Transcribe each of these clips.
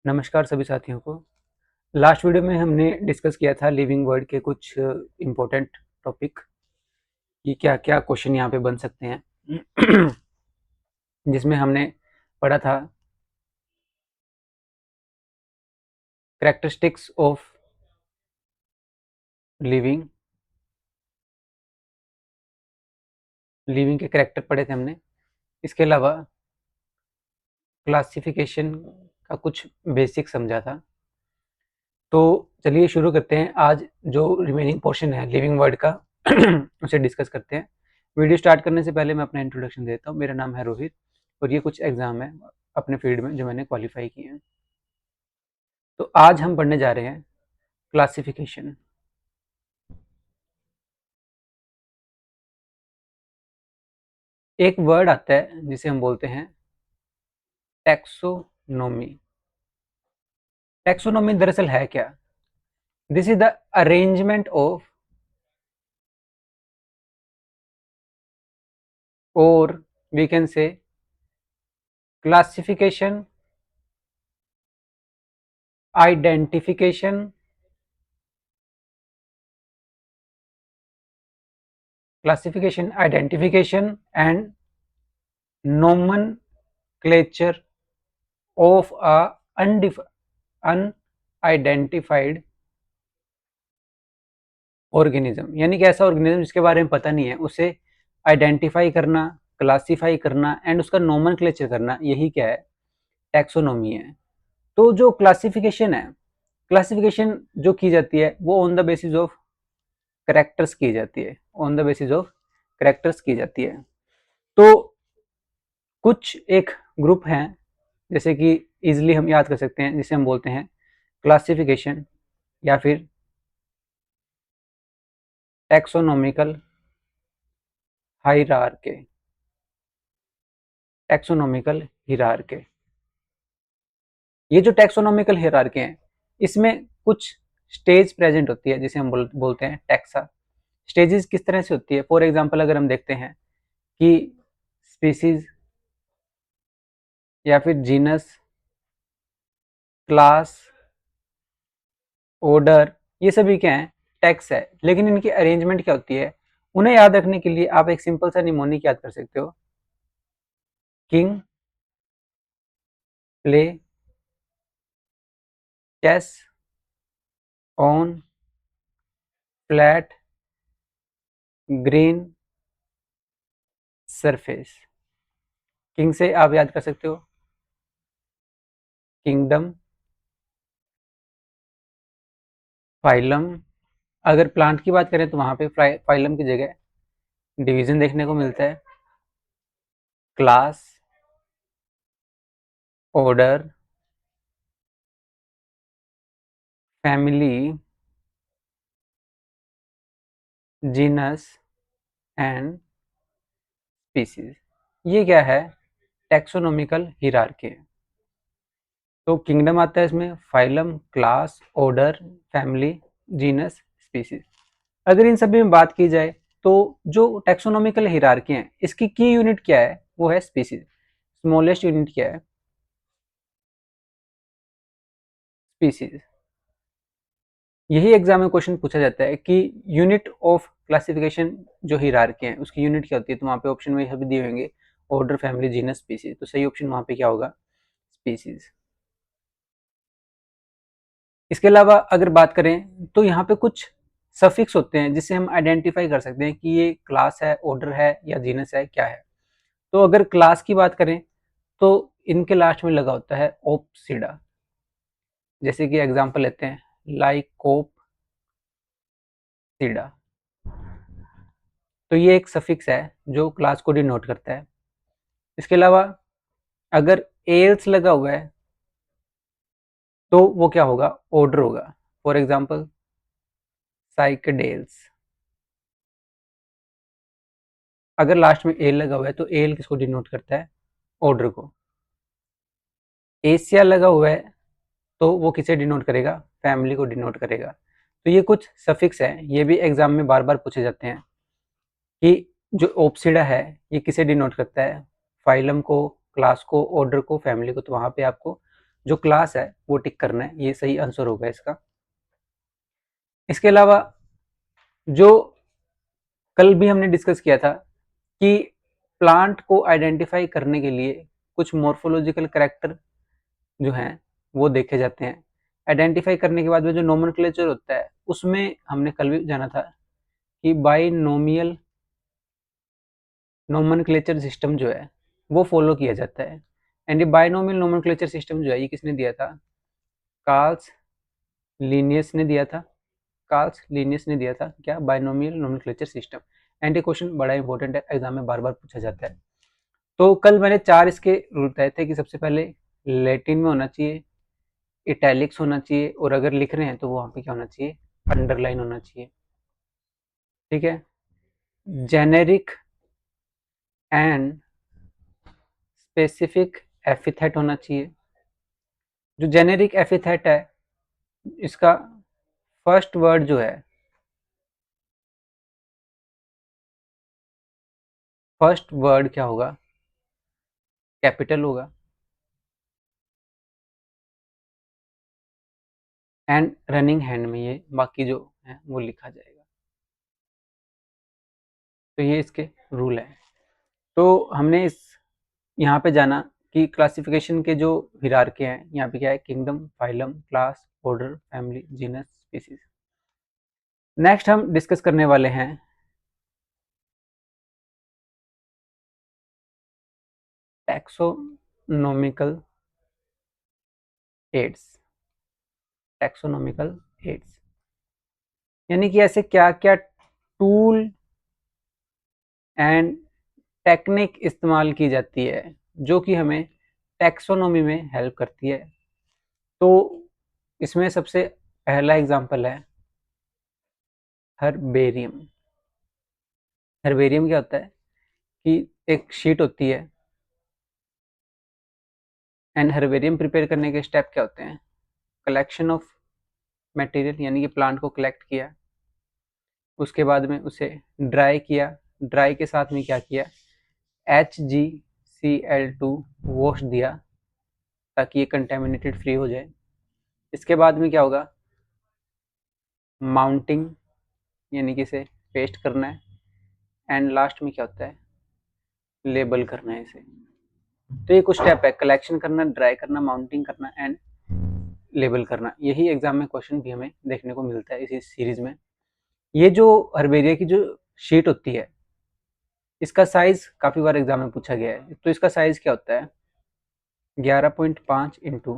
नमस्कार सभी साथियों को। लास्ट वीडियो में हमने डिस्कस किया था लिविंग वर्ड के कुछ इम्पोर्टेंट टॉपिक कि क्या-क्या क्वेश्चन यहाँ पे बन सकते हैं जिसमें हमने पढ़ा था कैरेक्टरिस्टिक्स ऑफ लिविंग के कैरेक्टर पढ़े थे हमने। इसके अलावा क्लासिफिकेशन का कुछ बेसिक समझा था। तो चलिए शुरू करते हैं। आज जो रिमेनिंग पोर्शन है लिविंग वर्ड का उसे डिस्कस करते हैं। वीडियो स्टार्ट करने से पहले मैं अपना इंट्रोडक्शन देता हूँ। मेरा नाम है रोहित और ये कुछ एग्जाम है अपने फील्ड में जो मैंने क्वालिफाई किए हैं। तो आज हम पढ़ने जा रहे हैं क्लासिफिकेशन। एक वर्ड आता है जिसे हम बोलते हैं टैक्सोनॉमी। टैक्सोनॉमी दरअसल है क्या? This is the arrangement of और we can say classification, identification, classification, identification and nomenclature of a unidentified organism। यानी कि ऐसा ऑर्गेनिज्म जिसके बारे में पता नहीं है उसे आइडेंटिफाई करना, क्लासिफाई करना एंड उसका नोमेनक्लेचर करना, यही क्या है? टैक्सोनॉमी है। तो जो क्लासिफिकेशन है, क्लासिफिकेशन जो की जाती है वो on the basis of characters की जाती है, on the basis of characters की जाती है। तो कुछ एक ग्रुप हैं जैसे कि इजिली हम याद कर सकते हैं, जिसे हम बोलते हैं क्लासिफिकेशन या फिर टैक्सोनॉमिकल हायरार्की। टैक्सोनॉमिकल हायरार्की, ये जो टैक्सोनॉमिकल हायरार्की है इसमें कुछ स्टेज प्रेजेंट होती है जिसे हम बोलते हैं टैक्सा। स्टेजेस किस तरह से होती है? फॉर एग्जांपल अगर हम देखते हैं कि स्पीसीज या फिर जीनस, क्लास, ऑर्डर, ये सभी क्या है? टैक्स है। लेकिन इनकी अरेंजमेंट क्या होती है? उन्हें याद रखने के लिए आप एक सिंपल सा निमोनिक याद कर सकते हो। King, play, chess, on, flat, green, surface. King से आप याद कर सकते हो किंगडम, फाइलम। अगर प्लांट की बात करें तो वहां पे फाइलम की जगह डिवीजन देखने को मिलता है। Class, order, family, genus and species. ये क्या है? टैक्सोनॉमिकल हायरार्की है। तो किंगडम आता है इसमें, phylum, class, order, family, genus, species. अगर इन सभी में बात की जाए तो जो टैक्सोनॉमिकल हायरार्की है इसकी की यूनिट क्या है? वो है स्पीसीज। स्मॉलेस्ट यूनिट क्या है? स्पीसीज। यही एग्जाम में क्वेश्चन पूछा जाता है कि यूनिट ऑफ क्लासिफिकेशन जो हायरार्की है उसकी यूनिट क्या होती है? तो वहां पे ऑप्शन में सभी दिए होंगे ऑर्डर, फैमिली, जीनस, स्पीसीज। तो सही ऑप्शन वहां पे क्या होगा? स्पीसीज। इसके अलावा अगर बात करें तो यहाँ पे कुछ सफिक्स होते हैं जिससे हम आइडेंटिफाई कर सकते हैं कि ये क्लास है, ऑर्डर है या जीनस है, क्या है। तो अगर क्लास की बात करें तो इनके लास्ट में लगा होता है ओप्सिडा। जैसे कि एग्जांपल लेते हैं लाइकोप्सिडा। तो ये एक सफिक्स है जो क्लास को डिनोट करता है। इसके अलावा अगर एल्स लगा हुआ है तो वो क्या होगा? ऑर्डर होगा। For example Cycadales. अगर लास्ट में एल लगा हुआ है तो एल किसको डिनोट करता है? ऑर्डर को। एशिया लगा हुआ है तो वो किसे डिनोट करेगा? फैमिली को डिनोट करेगा। तो ये कुछ सफिक्स है, ये भी एग्जाम में बार बार पूछे जाते हैं कि जो ओप्सिडा है ये किसे डिनोट करता है? फाइलम को, क्लास को, ऑर्डर को, फैमिली को। तो वहां पे आपको जो क्लास है वो टिक करना है, ये सही आंसर होगा इसका। इसके अलावा जो कल भी हमने डिस्कस किया था कि प्लांट को आइडेंटिफाई करने के लिए कुछ मॉर्फोलॉजिकल कैरेक्टर जो हैं वो देखे जाते हैं। आइडेंटिफाई करने के बाद में जो नोमेनक्लेचर होता है उसमें हमने कल भी जाना था कि बाइनोमियल नोमेनक्लेचर सिस्टम जो है वो फॉलो किया जाता है। एंड ये बाइनोमियल नोमेनक्लेचर सिस्टम जो है ये किसने दिया था? कार्ल्स लीनियस ने दिया था। कार्ल्स लीनियस ने दिया था क्या? Binomial nomenclature system. एंड ये क्वेश्चन बड़ा इंपॉर्टेंट है, एग्जाम में बार बार पूछा जाता है। तो कल मैंने 4 इसके रूल बताए थे कि सबसे पहले लैटिन में होना चाहिए, इटैलिक्स होना चाहिए, और अगर लिख रहे हैं तो वहाँ पे क्या होना चाहिए? अंडरलाइन होना चाहिए। ठीक है। जेनेरिक एंड स्पेसिफिक एपिथेट होना चाहिए। जो जेनेरिक एपिथेट है इसका फर्स्ट वर्ड जो है, फर्स्ट वर्ड क्या होगा? कैपिटल होगा। एंड रनिंग हैंड में ये बाकी जो है वो लिखा जाएगा। तो ये इसके रूल है। तो हमने इस यहाँ पे जाना कि क्लासिफिकेशन के जो हिरार्की हैं, यहाँ पे क्या है? Kingdom, phylum, class, order, family, genus, species. Next हम डिस्कस करने वाले हैं टैक्सोनॉमिकल एड्स। टैक्सोनॉमिकल एड्स यानी कि ऐसे क्या क्या टूल एंड टेक्निक इस्तेमाल की जाती है जो कि हमें टैक्सोनॉमी में हेल्प करती है। तो इसमें सबसे पहला एग्जांपल है हर्बेरियम। हर्बेरियम क्या होता है कि एक शीट होती है, एंड हर्बेरियम प्रिपेयर करने के स्टेप क्या होते हैं? कलेक्शन ऑफ मटेरियल, यानी कि प्लांट को कलेक्ट किया, उसके बाद में उसे ड्राई किया, ड्राई के साथ में क्या किया? HgCl2 वॉश दिया ताकि ये कंटेमिनेटेड फ्री हो जाए। इसके बाद में क्या होगा? माउंटिंग, यानी कि इसे पेस्ट करना है, एंड लास्ट में क्या होता है? लेबल करना है इसे। तो ये कुछ स्टेप है, कलेक्शन करना, ड्राई करना, माउंटिंग करना एंड लेबल करना। यही एग्जाम में क्वेश्चन भी हमें देखने को मिलता है इसी सीरीज में। ये जो हर्बेरिया की जो शीट होती है इसका साइज काफी बार एग्जाम में पूछा गया है। तो इसका साइज क्या होता है? 11.5 इंटू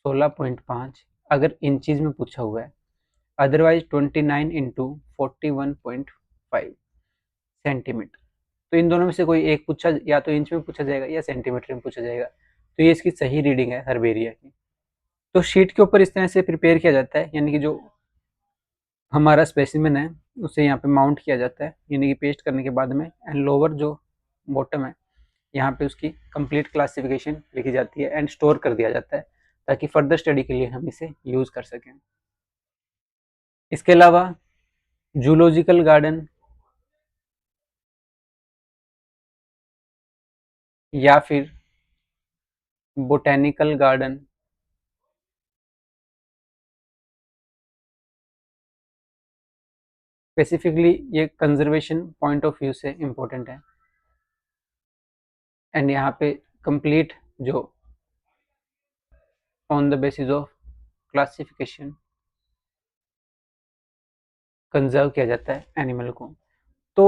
16.5 अगर इंचीज में पूछा हुआ है, अदरवाइज 29 इंटू 41.5 सेंटीमीटर। तो इन दोनों में से कोई एक पूछा, या तो इंच में पूछा जाएगा या सेंटीमीटर में पूछा जाएगा। तो ये इसकी सही रीडिंग है हर्बेरिया की। तो शीट के ऊपर इस तरह से प्रिपेयर किया जाता है, यानी कि जो हमारा स्पेसिमेन है उसे यहाँ पे माउंट किया जाता है, यानी कि पेस्ट करने के बाद में, एंड लोअर जो बॉटम है यहाँ पे उसकी कंप्लीट क्लासिफिकेशन लिखी जाती है एंड स्टोर कर दिया जाता है ताकि फर्दर स्टडी के लिए हम इसे यूज कर सकें। इसके अलावा जूलॉजिकल गार्डन या फिर बोटेनिकल गार्डन, स्पेसिफिकली ये कंजर्वेशन पॉइंट ऑफ व्यू से इम्पोर्टेंट है। एंड यहाँ पे कंप्लीट जो on the basis of classification conserve किया जाता है एनिमल को। तो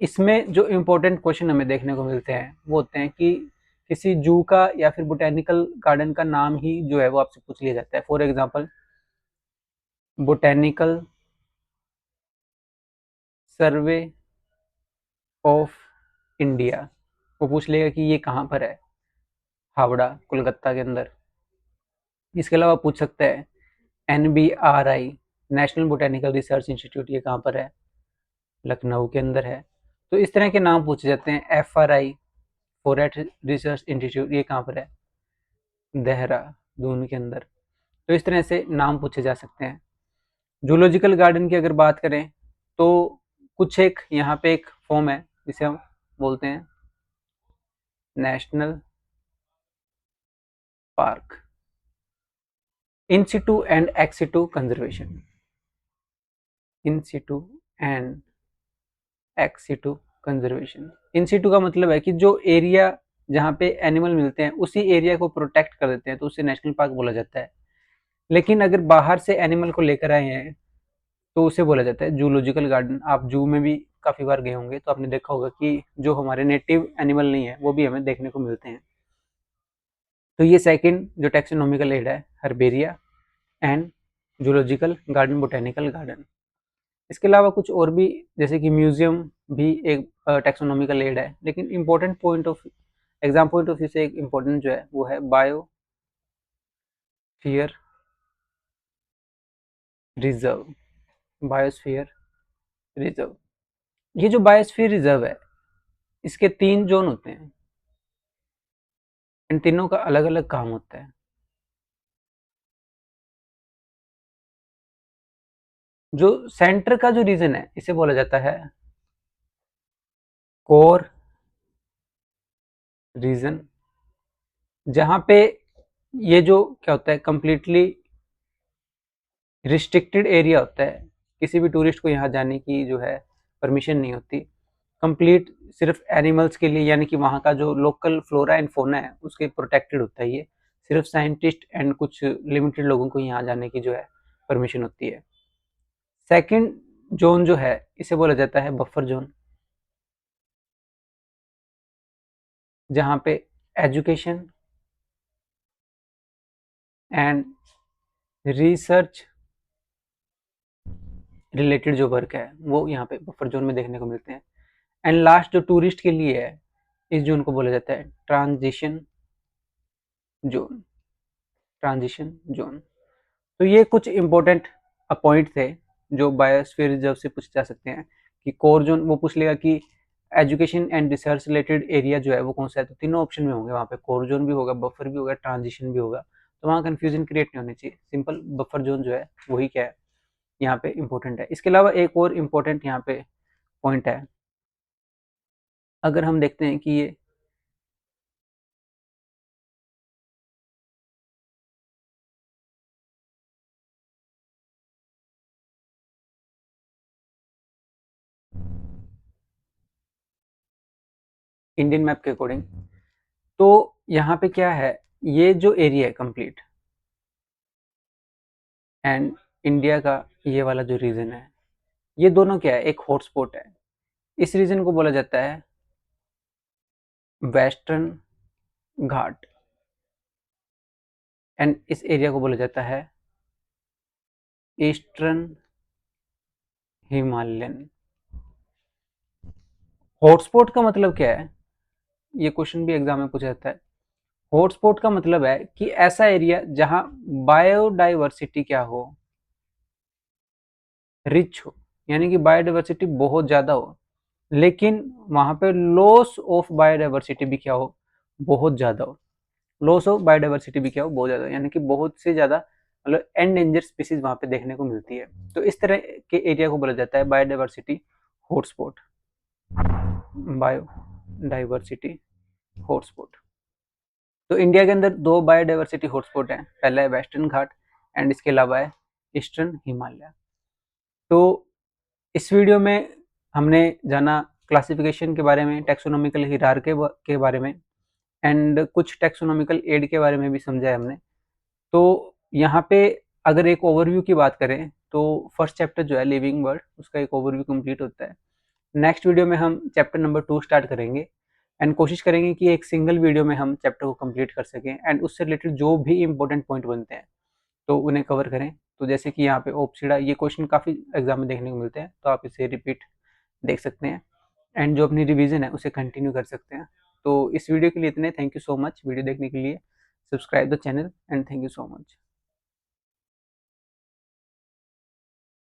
इसमें जो इम्पोर्टेंट क्वेश्चन हमें देखने को मिलते हैं वो होते हैं कि किसी जू का या फिर बोटेनिकल गार्डन का नाम ही जो है वो आपसे पूछ लिया जाता है। For example botanical survey of India, वो पूछ लेगा कि ये कहाँ पर है? हावड़ा, कोलकाता के अंदर। इसके अलावा पूछ सकते हैं NBRI, national botanical research institute, ये कहाँ पर है? लखनऊ के अंदर है। तो इस तरह के नाम पूछे जाते हैं। FRI, फॉरेस्ट रिसर्च इंस्टीट्यूट, ये कहाँ पर है? देहरादून के अंदर। तो इस तरह से नाम पूछे जा सकते हैं। जूलॉजिकल गार्डन की अगर बात करें तो कुछ एक यहाँ पे एक फॉर्म है जिसे हम बोलते हैं national park. In Situ and ex situ conservation, in Situ and ex situ conservation. इन सिटू का मतलब है कि जो एरिया जहाँ पे एनिमल मिलते हैं उसी एरिया को प्रोटेक्ट कर देते हैं, तो उसे नेशनल पार्क बोला जाता है। लेकिन अगर बाहर से एनिमल को लेकर आए हैं तो उसे बोला जाता है जूलॉजिकल गार्डन। आप जू में भी काफी बार गए होंगे तो आपने देखा होगा कि जो हमारे नेटिव एनिमल नहीं है वो भी हमें देखने को मिलते हैं। तो ये सेकंड जो टैक्सोनॉमिकल एड है, herbaria and zoological garden, botanical garden. इसके अलावा कुछ और भी, जैसे कि म्यूजियम भी एक टैक्सोनॉमिकल एड है, लेकिन important point of exam point of view से एक इम्पोर्टेंट जो है वो है बायोस्फीयर रिजर्व, बायोस्फीयर रिजर्व। ये जो बायोस्फीयर रिजर्व है इसके 3 जोन होते हैं, इन तीनों का अलग अलग काम होता है। जो सेंटर का जो रीजन है इसे बोला जाता है कोर रीजन, जहां पे ये जो क्या होता है कंप्लीटली रिस्ट्रिक्टेड एरिया होता है, किसी भी टूरिस्ट को यहाँ जाने की जो है परमिशन नहीं होती। कंप्लीट सिर्फ एनिमल्स के लिए, यानी कि वहाँ का जो लोकल फ्लोरा एंड फोना है उसके प्रोटेक्टेड होता है। ये सिर्फ साइंटिस्ट एंड कुछ लिमिटेड लोगों को यहाँ जाने की जो है परमिशन होती है। सेकंड जोन जो है इसे बोला जाता है बफर जोन, जहाँ पे एजुकेशन एंड रिसर्च रिलेटेड जो वर्क है वो यहाँ पे बफर जोन में देखने को मिलते हैं। एंड लास्ट जो टूरिस्ट के लिए है, इस जोन को बोला जाता है ट्रांजिशन जोन, ट्रांजिशन जोन। तो ये कुछ इंपॉर्टेंट पॉइंट थे जो बायोस्फीयर रिजर्व से पूछे जा सकते हैं। कि कोर जोन वो पूछ लेगा कि education and research related area जो है वो कौन सा है, तो तीनों ऑप्शन में होंगे, वहाँ पे कोर जोन भी होगा, बफर भी होगा, ट्रांजिशन भी होगा। तो वहाँ कंफ्यूजन क्रिएट नहीं होनी चाहिए, सिंपल बफर जोन जो है वही क्या है यहाँ पे इम्पोर्टेंट है। इसके अलावा एक और इम्पोर्टेंट यहाँ पे पॉइंट है, अगर हम देखते हैं कि ये इंडियन मैप के अकॉर्डिंग, तो यहाँ पे क्या है, ये जो एरिया है कंप्लीट एंड इंडिया का ये वाला जो रीजन है, ये दोनों क्या है, एक हॉटस्पॉट है। इस रीजन को बोला जाता है वेस्टर्न घाट एंड इस एरिया को बोला जाता है ईस्टर्न हिमालयन। हॉटस्पॉट का मतलब क्या है, ये क्वेश्चन भी एग्जाम में पूछा जाता है। हॉटस्पॉट का मतलब है कि ऐसा एरिया जहां बायोडाइवर्सिटी क्या हो, रिच हो, यानी कि बायोडाइवर्सिटी बहुत ज्यादा हो, लेकिन वहां पे लॉस ऑफ बायोडाइवर्सिटी भी क्या हो, बहुत ज्यादा हो। लॉस ऑफ बायोडाइवर्सिटी भी क्या हो, बहुत ज्यादा, यानी कि बहुत से ज्यादा मतलब एंडेंजर स्पीसीज वहां पे देखने को मिलती है। तो इस तरह के एरिया को बोला जाता है बायोडाइवर्सिटी हॉटस्पॉट, बायोडाइवर्सिटी हॉटस्पॉट। तो इंडिया के अंदर 2 बायोडाइवर्सिटी हॉटस्पॉट हैं, पहला है वेस्टर्न घाट एंड इसके अलावा है ईस्टर्न हिमालय। तो इस वीडियो में हमने जाना क्लासिफिकेशन के बारे में, टैक्सोनॉमिकल हिरार्की के बारे में एंड कुछ टैक्सोनॉमिकल एड के बारे में भी समझा है हमने। तो यहाँ पे अगर एक ओवरव्यू की बात करें तो फर्स्ट चैप्टर जो है लिविंग वर्ल्ड, उसका एक ओवरव्यू कंप्लीट होता है। नेक्स्ट वीडियो में हम चैप्टर नंबर 2 स्टार्ट करेंगे एंड कोशिश करेंगे कि एक सिंगल वीडियो में हम चैप्टर को कंप्लीट कर सकें एंड उससे रिलेटेड जो भी इंपॉर्टेंट पॉइंट बनते हैं तो उन्हें कवर करें। तो जैसे कि यहाँ पे ओप्सिडा, ये क्वेश्चन काफ़ी एग्जाम में देखने को मिलते हैं, तो आप इसे रिपीट देख सकते हैं एंड जो अपनी रिवीजन है उसे कंटिन्यू कर सकते हैं। तो इस वीडियो के लिए इतने, thank you so much video देखने के लिए। Subscribe the channel and thank you so much.